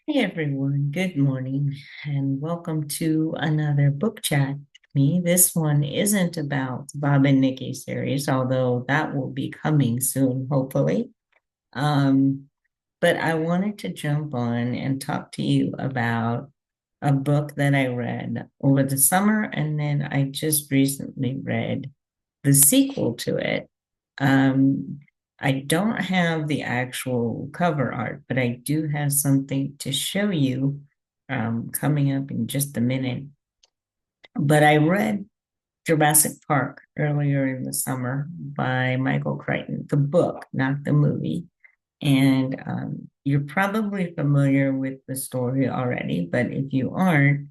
Hey everyone, good morning, and welcome to another book chat with me. This one isn't about Bob and Nikki series, although that will be coming soon, hopefully. Um, but I wanted to jump on and talk to you about a book that I read over the summer, and then I just recently read the sequel to it. Um, I don't have the actual cover art, but I do have something to show you coming up in just a minute. But I read Jurassic Park earlier in the summer by Michael Crichton, the book, not the movie. And you're probably familiar with the story already, but if you aren't,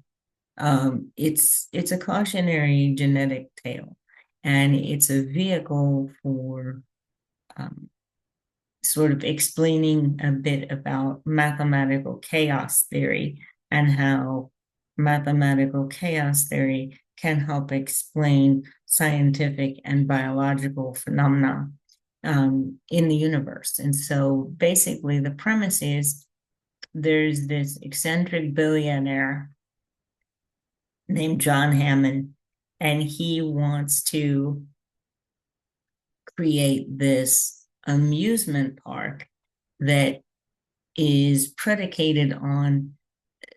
it's a cautionary genetic tale, and it's a vehicle for um, sort of explaining a bit about mathematical chaos theory and how mathematical chaos theory can help explain scientific and biological phenomena in the universe. And so basically, the premise is there's this eccentric billionaire named John Hammond, and he wants to create this amusement park that is predicated on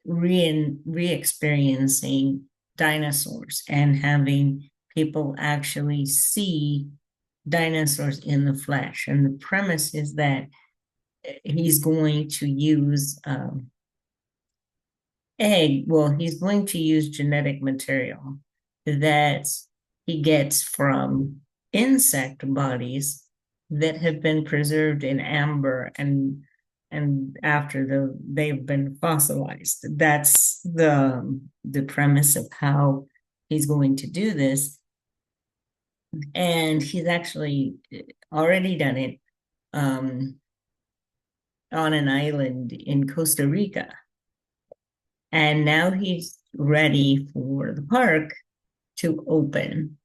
re-experiencing dinosaurs and having people actually see dinosaurs in the flesh. And the premise is that he's going to use he's going to use genetic material that he gets from insect bodies that have been preserved in amber and after they've been fossilized. That's the premise of how he's going to do this. And he's actually already done it um, on an island in Costa Rica. And now he's ready for the park to open.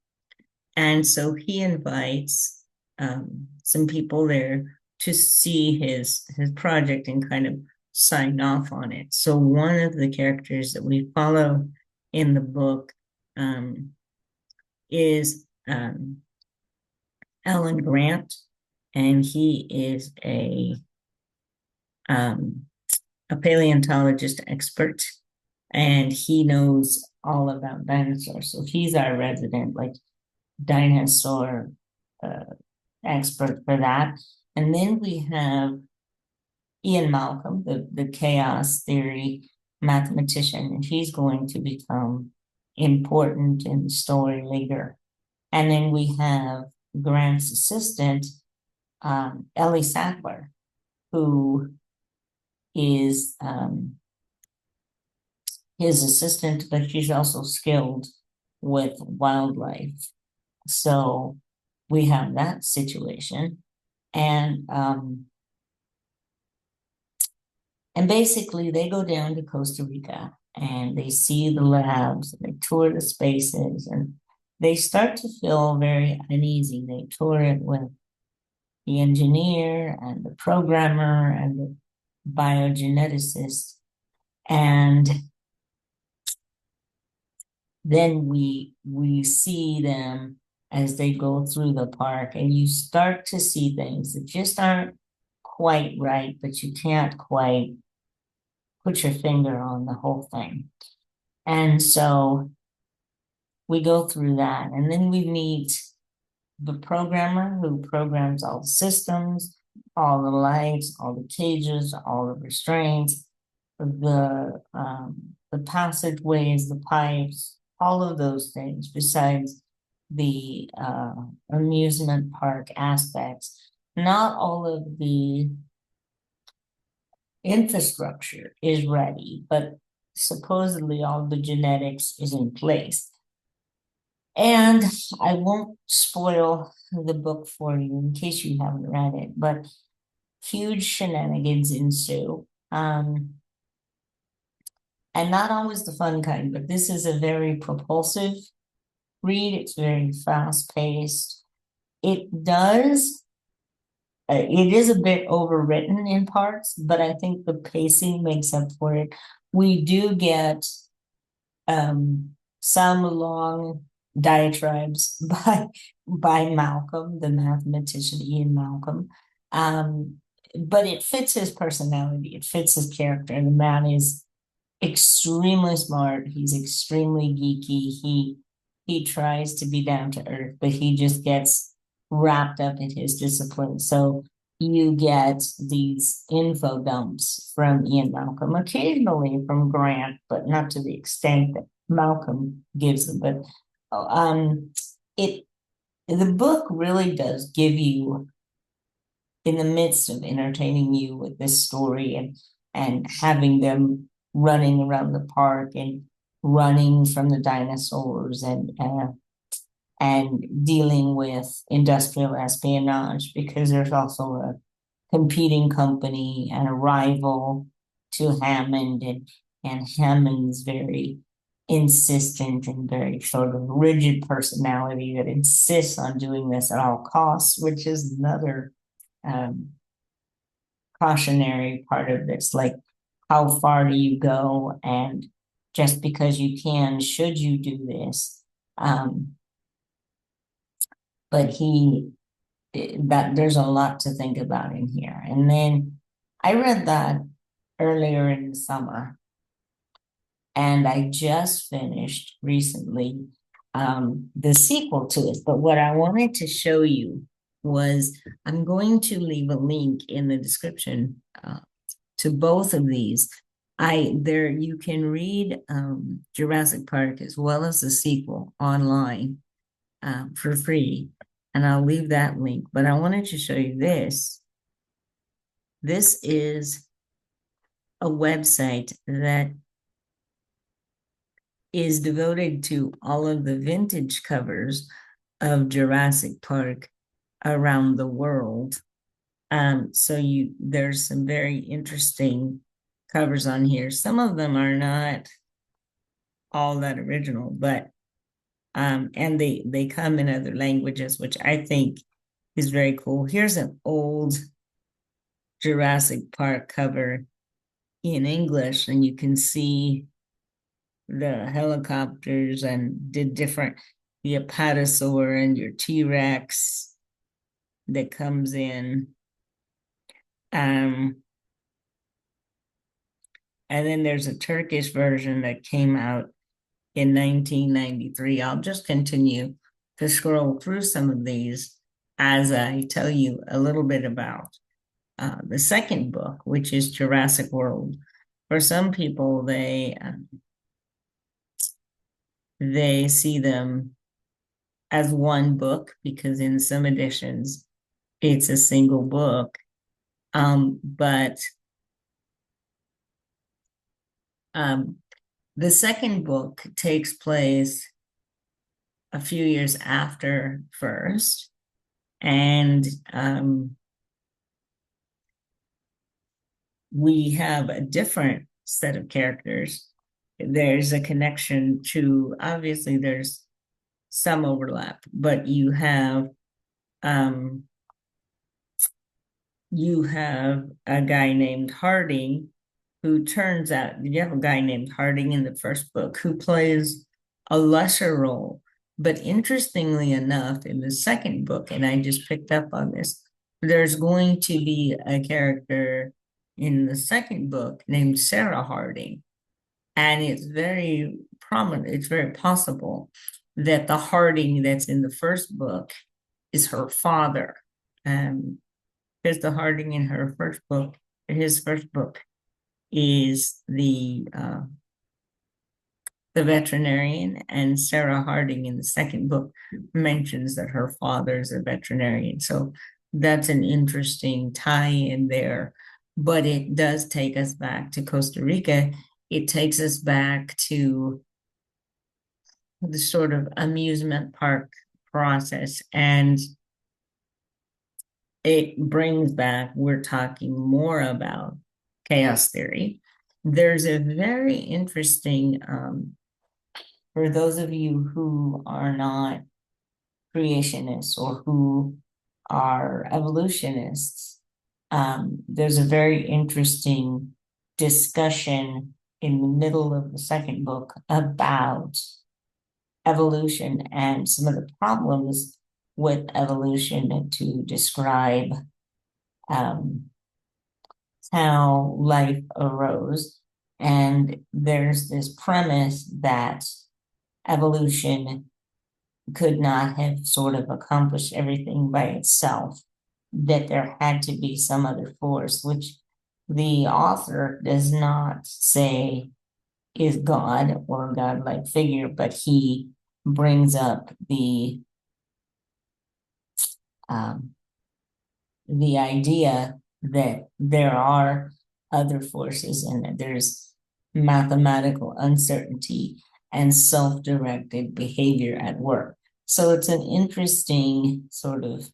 And so he invites some people there to see his project and kind of sign off on it. So one of the characters that we follow in the book is Alan Grant, and he is um, a paleontologist expert, and he knows all about dinosaurs. So he's our resident, like dinosaur uh, expert for that. And then we have Ian Malcolm, the chaos theory mathematician, and he's going to become important in the story later. And then we have Grant's assistant, Ellie Sackler, who is his assistant, but she's also skilled with wildlife. So we have that situation. And basically they go down to Costa Rica and they see the labs and they tour the spaces and they start to feel very uneasy. They tour it with the engineer and the programmer and the biogeneticist. And then we see them as they go through the park, and you start to see things that just aren't quite right, but you can't quite put your finger on the whole thing. And so we go through that, and then we meet the programmer who programs all the systems, all the lights, all the cages, all the restraints, the passageways, the pipes, all of those things, besides the amusement park aspects. Not all of the infrastructure is ready, but supposedly all the genetics is in place. And I won't spoil the book for you in case you haven't read it, but huge shenanigans ensue. And not always the fun kind, but this is a very propulsive read. It's very fast paced. It does it is a bit overwritten in parts, but I think the pacing makes up for it. We do get some long diatribes by Malcolm, the mathematician Ian Malcolm. Um, but it fits his personality, it fits his character. And the man is extremely smart. He's extremely geeky. He tries to be down to earth, but he just gets wrapped up in his discipline. So you get these info dumps from Ian Malcolm, occasionally from Grant, but not to the extent that Malcolm gives them. But it the book really does give you, in the midst of entertaining you with this story and having them running around the park and running from the dinosaurs and dealing with industrial espionage, because there's also a competing company and a rival to Hammond, and Hammond's very insistent and very sort of rigid personality that insists on doing this at all costs, which is another um, cautionary part of this. Like, how far do you go? And just because you can, should you do this? But that there's a lot to think about in here. And then I read that earlier in the summer, and I just finished recently the sequel to it. But what I wanted to show you was, I'm going to leave a link in the description to both of these. There you can read Jurassic Park as well as the sequel online for free, and I'll leave that link. But I wanted to show you this. This is a website that is devoted to all of the vintage covers of Jurassic Park around the world. So there's some very interesting covers on here. Some of them are not all that original, but and they come in other languages, which I think is very cool. Here's an old Jurassic Park cover in English, and you can see the helicopters and the apatosaur and your T-Rex that comes in. And then there's a Turkish version that came out in 1993. I'll just continue to scroll through some of these as I tell you a little bit about the second book, which is Jurassic World. For some people, they see them as one book, because in some editions it's a single book. But the second book takes place a few years after first, and we have a different set of characters. There's a connection to, obviously there's some overlap, but you have a guy named Harding who turns out, you have a guy named Harding in the first book who plays a lesser role. But interestingly enough, in the second book, and I just picked up on this, there's going to be a character in the second book named Sarah Harding. And it's very prominent, it's very possible that the Harding that's in the first book is her father. Because the Harding in his first book, is the veterinarian, and Sarah Harding in the second book mentions that her father is a veterinarian. So that's an interesting tie in there. But it does take us back to Costa Rica. It takes us back to the sort of amusement park process, and it brings back, we're talking more about chaos theory. There's a very interesting, for those of you who are not creationists or who are evolutionists. There's a very interesting discussion in the middle of the second book about evolution and some of the problems with evolution to describe um, how life arose. And there's this premise that evolution could not have sort of accomplished everything by itself, that there had to be some other force, which the author does not say is God or a godlike figure, but he brings up um, the idea that there are other forces and that there's mathematical uncertainty and self-directed behavior at work. So it's an interesting sort of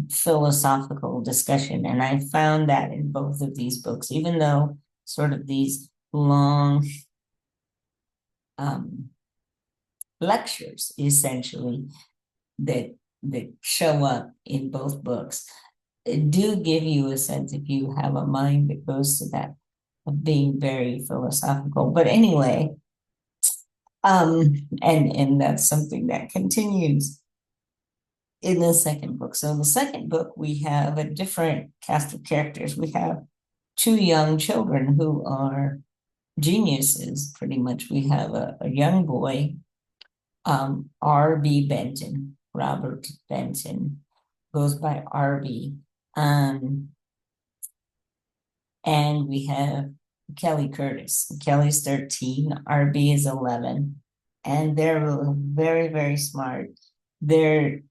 philosophical discussion. And I found that in both of these books, even though sort of these long lectures essentially that show up in both books do give you a sense, if you have a mind that goes to that, of being very philosophical. But anyway, and that's something that continues in the second book. So in the second book, we have a different cast of characters. We have two young children who are geniuses, pretty much. We have a young boy, R.B. Benton, Robert Benton, goes by R.B. And we have Kelly Curtis. Kelly's 13, RB is 11, and they're very, very smart. They're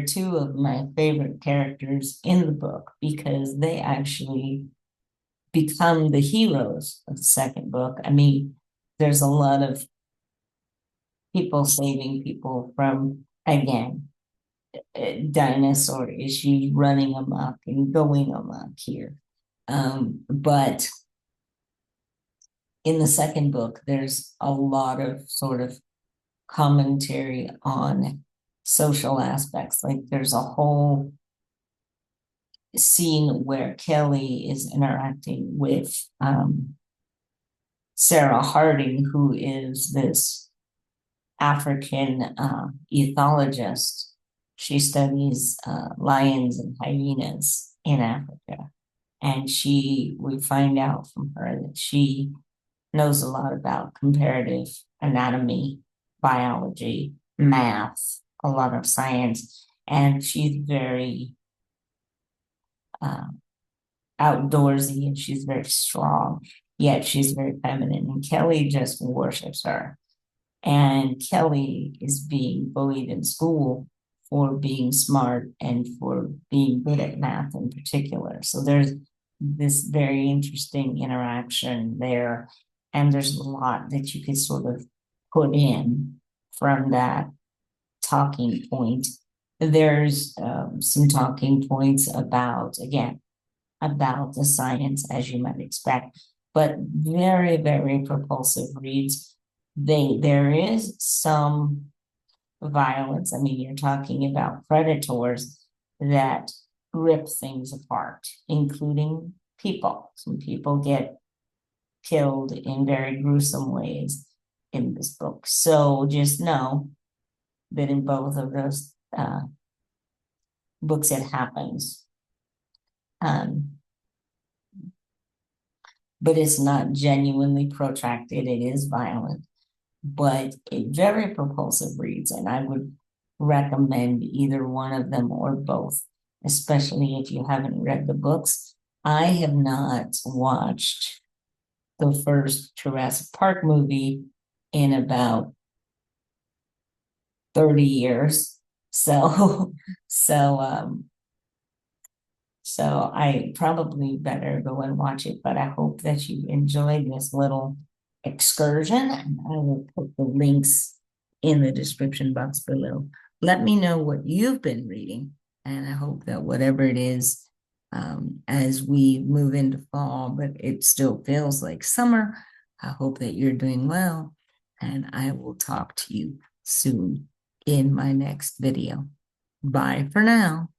two of my favorite characters in the book because they actually become the heroes of the second book. I mean, there's a lot of people saving people from, again, dinosaur issues running amok and going amok here. But in the second book, there's a lot of sort of commentary on social aspects. Like there's a whole scene where Kelly is interacting with Sarah Harding, who is this African ethologist. She studies lions and hyenas in Africa. And we find out from her that she knows a lot about comparative anatomy, biology, math, a lot of science, and she's very outdoorsy and she's very strong, yet she's very feminine. And Kelly just worships her. And Kelly is being bullied in school for being smart and for being good at math in particular. So there's this very interesting interaction there. And there's a lot that you could sort of put in from that talking point. There's some talking points about, again, about the science as you might expect, but very, very propulsive reads. There is some violence. I mean, you're talking about predators that rip things apart, including people. Some people get killed in very gruesome ways in this book. So just know that in both of those books it happens. But it's not genuinely protracted. It is violent, but it very propulsive reads, and I would recommend either one of them or both, especially if you haven't read the books. I have not watched the first Jurassic Park movie in about 30 years. So I probably better go and watch it, but I hope that you enjoyed this little excursion, and I will put the links in the description box below. Let me know what you've been reading, and I hope that whatever it is, as we move into fall, but it still feels like summer, I hope that you're doing well, and I will talk to you soon in my next video. Bye for now.